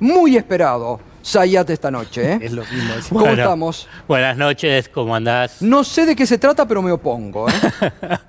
muy esperado Zayat esta noche. Es lo mismo. ¿Cómo estamos? Buenas noches, ¿cómo andás? No sé de qué se trata, pero me opongo.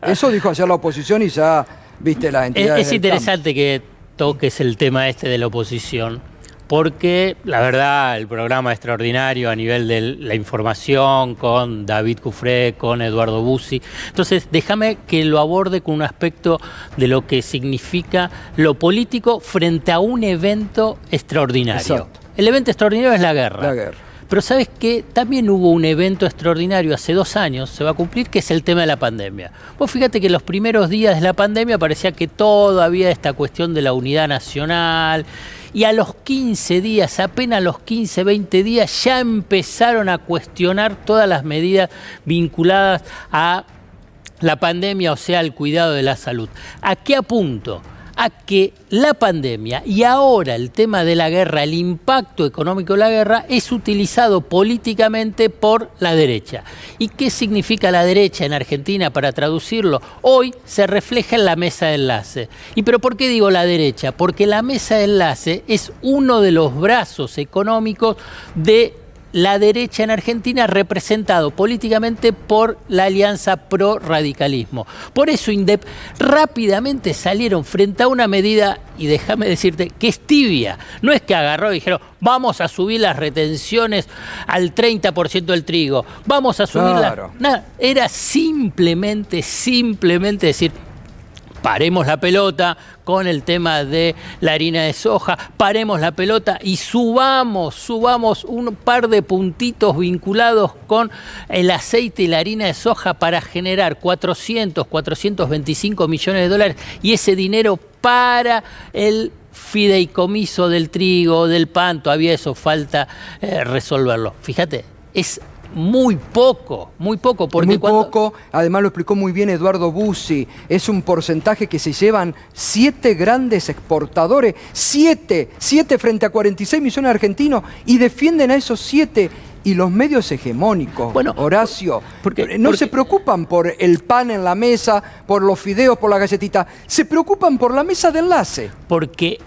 Eso dijo ayer la oposición y ya viste la entidad. Es interesante que toques el tema este de la oposición, porque la verdad el programa es extraordinario a nivel de la información con David Cufré, con Eduardo Bussi. Entonces déjame que lo aborde con un aspecto de lo que significa lo político frente a un evento extraordinario. Exacto. El evento extraordinario es la guerra. La guerra. Pero ¿sabes qué? También hubo un evento extraordinario hace 2 años, se va a cumplir, que es el tema de la pandemia. Vos fíjate que los primeros días de la pandemia parecía que todavía esta cuestión de la unidad nacional, y a los 15 días, apenas a los 15, 20 días, ya empezaron a cuestionar todas las medidas vinculadas a la pandemia, o sea, al cuidado de la salud. ¿A qué apunto? A que la pandemia y ahora el tema de la guerra, el impacto económico de la guerra, es utilizado políticamente por la derecha. ¿Y qué significa la derecha en Argentina para traducirlo? Hoy se refleja en la mesa de enlace. ¿Y pero por qué digo la derecha? Porque la mesa de enlace es uno de los brazos económicos de la derecha en Argentina, representado políticamente por la Alianza Pro Radicalismo. Por eso rápidamente salieron frente a una medida, y déjame decirte, que es tibia. No es que agarró y dijeron, vamos a subir las retenciones al 30% del trigo, vamos a subirlas. Claro. Nada, era simplemente decir, paremos la pelota con el tema de la harina de soja, paremos la pelota y subamos un par de puntitos vinculados con el aceite y la harina de soja para generar 425 millones de dólares y ese dinero para el fideicomiso del trigo, del pan. Todavía eso falta resolverlo. Fíjate, es muy poco, porque muy poco, además lo explicó muy bien Eduardo Bussi, es un porcentaje que se llevan 7 grandes exportadores, 7 frente a 46 millones de argentinos, y defienden a esos 7. Y los medios hegemónicos, bueno, Horacio, porque se preocupan por el pan en la mesa, por los fideos, por la galletita, se preocupan por la mesa de enlace. Porque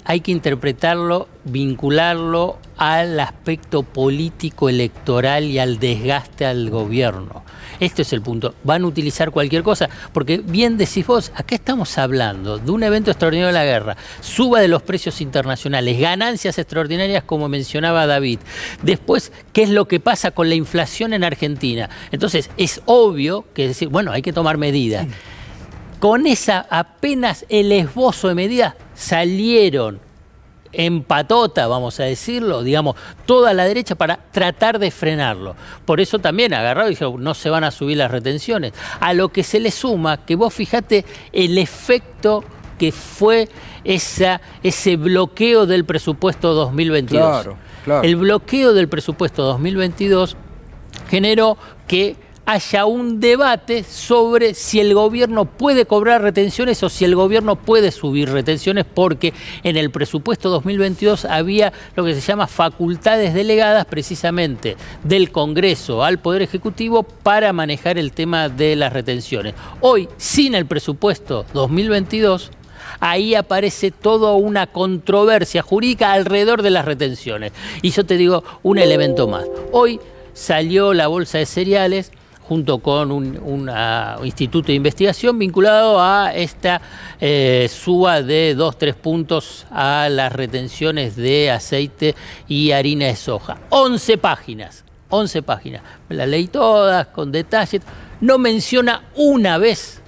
hay que interpretarlo, vincularlo al aspecto político electoral y al desgaste al gobierno. Este es el punto. Van a utilizar cualquier cosa, porque bien decís vos, acá estamos hablando de un evento extraordinario de la guerra, suba de los precios internacionales, ganancias extraordinarias como mencionaba David. Después, ¿qué es lo que pasa con la inflación en Argentina? Entonces, es obvio que decir, bueno, hay que tomar medidas. Con esa apenas el esbozo de medidas salieron en patota, vamos a decirlo, digamos, toda la derecha para tratar de frenarlo. Por eso también agarrado y dijo, no se van a subir las retenciones. A lo que se le suma, que vos fijate el efecto que fue ese bloqueo del presupuesto 2022. Claro. El bloqueo del presupuesto 2022 generó que haya un debate sobre si el gobierno puede cobrar retenciones o si el gobierno puede subir retenciones, porque en el presupuesto 2022 había lo que se llama facultades delegadas precisamente del Congreso al Poder Ejecutivo para manejar el tema de las retenciones. Hoy, sin el presupuesto 2022, ahí aparece toda una controversia jurídica alrededor de las retenciones. Y yo te digo un elemento más. Hoy salió la bolsa de cereales junto con un instituto de investigación vinculado a esta suba de 2-3 puntos a las retenciones de aceite y harina de soja. 11 páginas. Me las leí todas con detalle. No menciona una vez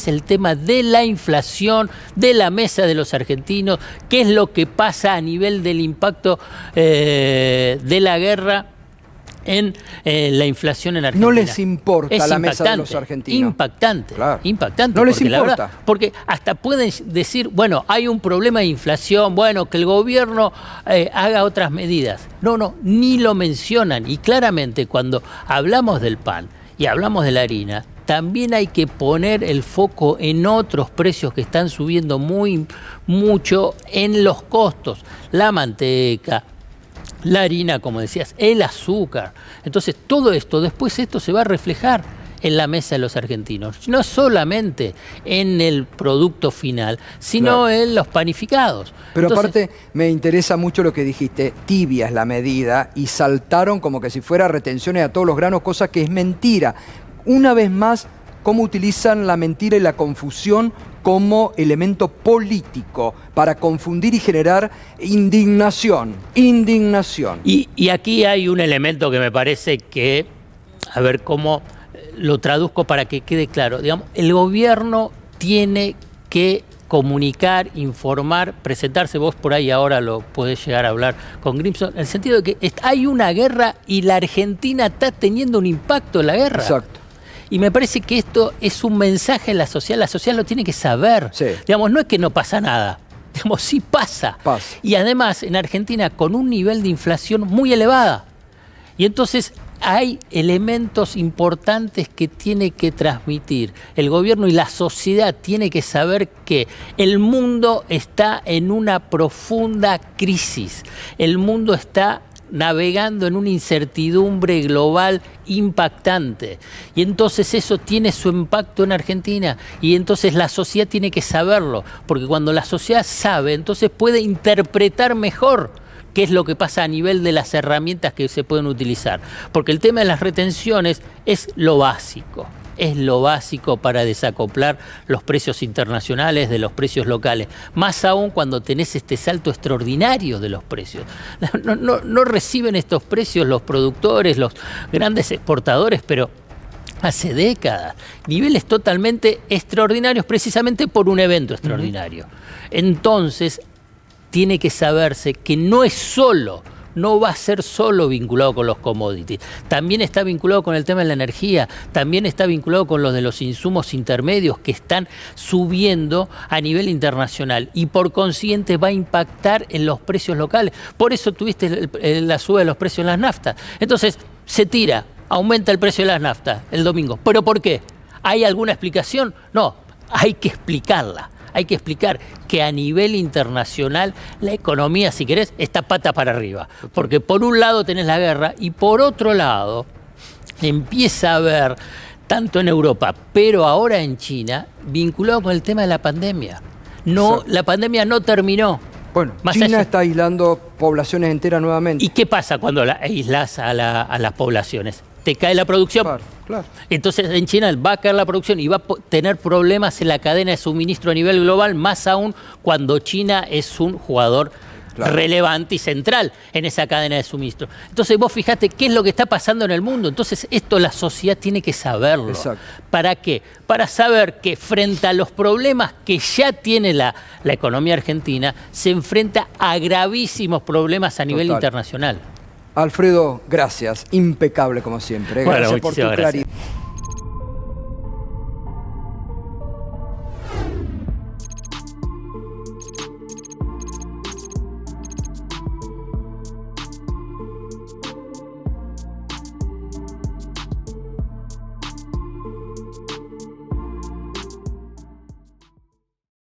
el tema de la inflación, de la mesa de los argentinos, qué es lo que pasa a nivel del impacto de la guerra en la inflación en Argentina. No les importa la mesa de los argentinos. Impactante. No les importa. Verdad, porque hasta pueden decir, bueno, hay un problema de inflación, bueno, que el gobierno haga otras medidas. No, ni lo mencionan. Y claramente cuando hablamos del pan y hablamos de la harina, también hay que poner el foco en otros precios que están subiendo mucho en los costos. La manteca, la harina, como decías, el azúcar. Entonces, todo esto, después esto se va a reflejar en la mesa de los argentinos. No solamente en el producto final, sino en los panificados. Pero aparte me interesa mucho lo que dijiste, tibia es la medida y saltaron como que si fuera retenciones a todos los granos, cosa que es mentira. Una vez más, cómo utilizan la mentira y la confusión como elemento político para confundir y generar indignación. Y aquí hay un elemento que me parece que, a ver cómo lo traduzco para que quede claro. Digamos, el gobierno tiene que comunicar, informar, presentarse. Vos por ahí ahora lo podés llegar a hablar con Grimson, en el sentido de que hay una guerra y la Argentina está teniendo un impacto en la guerra. Exacto. Y me parece que esto es un mensaje en la sociedad lo tiene que saber. Sí. Digamos, no es que no pasa nada, digamos, sí pasa. Y además en Argentina con un nivel de inflación muy elevada. Y entonces hay elementos importantes que tiene que transmitir el gobierno y la sociedad tiene que saber que el mundo está en una profunda crisis. El mundo está navegando en una incertidumbre global impactante. Y entonces eso tiene su impacto en Argentina. Y entonces la sociedad tiene que saberlo. Porque cuando la sociedad sabe, entonces puede interpretar mejor qué es lo que pasa a nivel de las herramientas que se pueden utilizar. Porque el tema de las retenciones es lo básico. Es lo básico para desacoplar los precios internacionales de los precios locales. Más aún cuando tenés este salto extraordinario de los precios. No reciben estos precios los productores, los grandes exportadores, pero hace décadas. Niveles totalmente extraordinarios precisamente por un evento extraordinario. Entonces, tiene que saberse que no va a ser solo vinculado con los commodities, también está vinculado con el tema de la energía, también está vinculado con los de los insumos intermedios que están subiendo a nivel internacional y por consiguiente va a impactar en los precios locales. Por eso tuviste la suba de los precios en las naftas. Entonces se tira, aumenta el precio de las naftas el domingo. ¿Pero por qué? ¿Hay alguna explicación? No, hay que explicarla. Hay que explicar que a nivel internacional la economía, si querés, está pata para arriba. Porque por un lado tenés la guerra y por otro lado empieza a haber, tanto en Europa, pero ahora en China, vinculado con el tema de la pandemia. La pandemia no terminó. Bueno, China está aislando poblaciones enteras nuevamente. ¿Y qué pasa cuando aislás a las poblaciones? Te cae la producción. Claro. Entonces en China va a caer la producción y va a tener problemas en la cadena de suministro a nivel global, más aún cuando China es un jugador relevante y central en esa cadena de suministro. Entonces vos fijate qué es lo que está pasando en el mundo. Entonces esto la sociedad tiene que saberlo. Exacto. ¿Para qué? Para saber que frente a los problemas que ya tiene la economía argentina, se enfrenta a gravísimos problemas a nivel internacional. Alfredo, gracias. Impecable como siempre. Bueno, gracias por tu claridad.